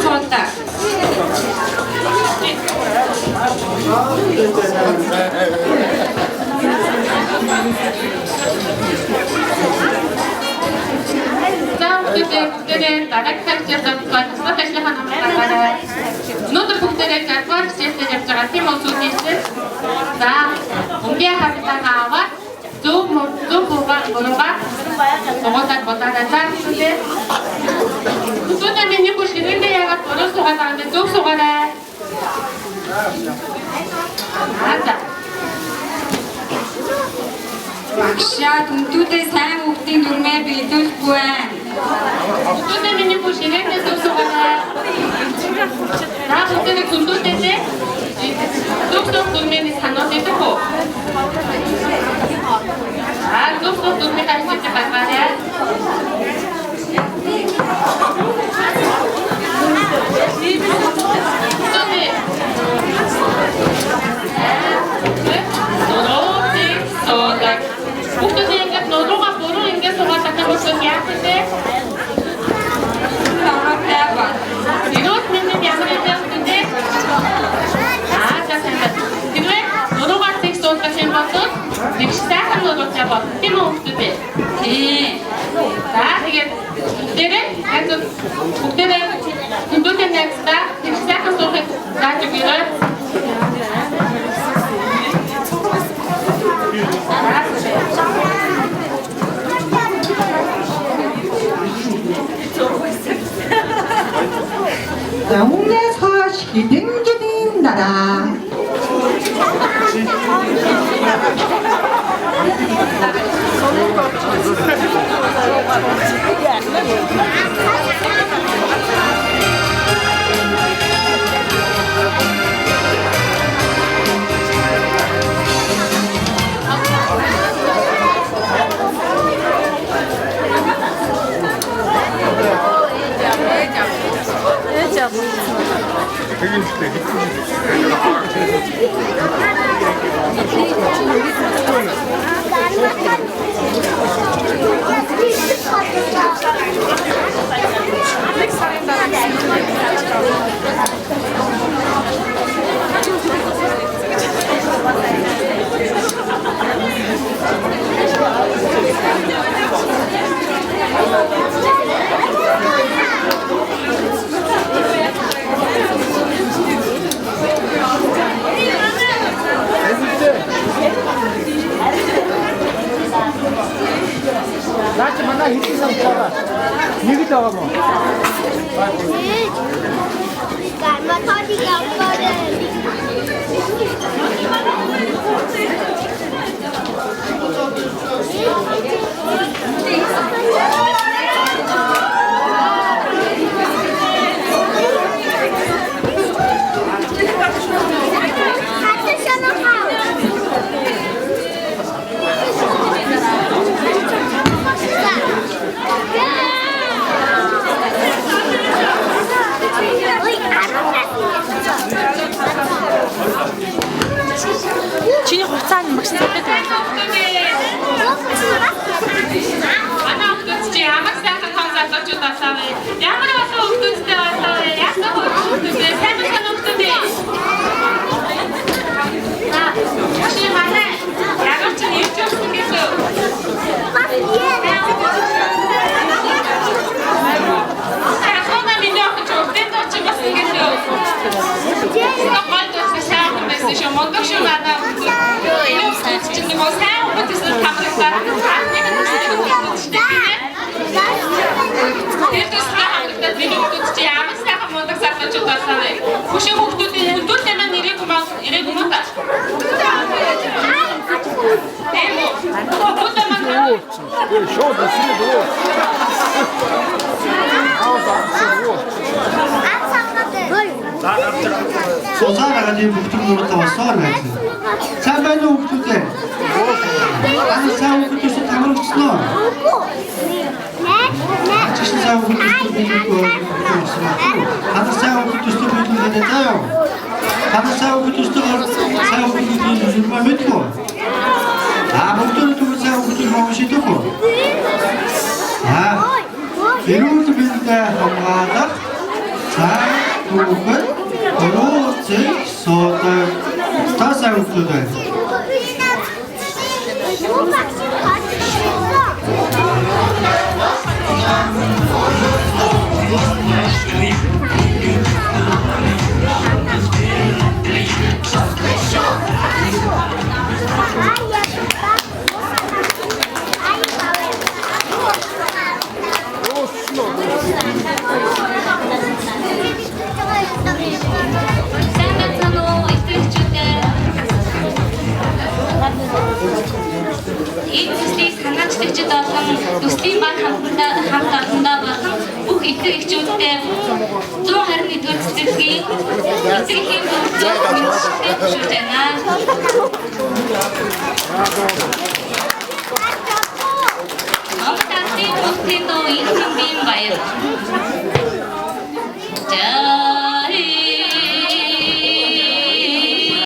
좋았다. 자, 국대들 나락탈지였던 것 스타트시 하나만 өнөөдөр бүгдээрээ гадуур хичээлээр явж байгаа тийм хүмүүсийн за өнгөхөлтөг аваад зөв буруугаар суугаад бодоод ажиллаа. Бүгдээ миний хүч хэрэндээ яагаад буруу суугаад байгаа юм бэ? Зөв суугаарай. Багшаа түнтүүдээ сайн хүүхдийн дүрмээр биелүүлэхгүй байна. Бүгдээ миний хүч хэрэндээ зөв суугаарай. За бүгдээ түнтүүдээ зөв дүрмээр санаад идэх үү? зөв дүрмээр хайж байгаарай. Бүгдээ ингээд нуруугаа буруу ингээд суугаад байгаа хүмүүс яах вэ? Ирээд миний ямар юм бэ? Тэгвэл нуруугаа тэг суудаг юм болоод нэг сайхан нуруутай бол тийм үү бүгдээ? Тийм. За тэгээд бүгдээ бүгдээ нэгсдаа тэг сайхан суухыг зааж өгөөрэй. 영내서 시등기는 나라 나한테 만나 이기상 잡아. 이기 잡아 뭐. Mà thôi đi gặp coi đi. чиний хугацаанд магш зэвдэж байна. Манай хүмүүс чи ямар сайхан том залуучууд асаав. Ямар олон хүмүүстэй асаав. Яасан хүмүүстэй сайн хүмүүс дээ. Чи манай ямар ч юм чөлсөн гэсэн. Ахна миний охин чөлтөнд очиж бас гэсэн. Що мондог що надо. Чи не можна бути камерка? Тэрдээ сахалтай видеото чи ямар сайхан мондог сахалж удаасаа. Хөшөө хүүхдүүд нэмэн ирэх юм та. Шоу да сидит. 소사라가지고 북쪽으로 왔어. 사반도 북쪽에. 나는 사고 북쪽에서 담을 없어. 지신 사고 북쪽에서 있고. 나는 사고 북쪽에서 있는 데 있어요. 나는 사고 북쪽에서 사고 북쪽에서 좀 믿고. 아, 북쪽으로 좀 사고 북쪽으로 오시 두고. 아, 이런 거 믿는데 엄마다. 자. хүүхэд өрөөцийг суудаг. Та сайн хүүхдүүд байна. Энэ төслийг санаачлагчид болон төслийн баг хамт олондоо болон бүх эцэг эхчүүдтэй 121-р цэцэрлэгийн эцэгхийн төлөвлөлт мэдчилгээ хөшөөж байна. Амталтын бүтээн доо их юм баяр. За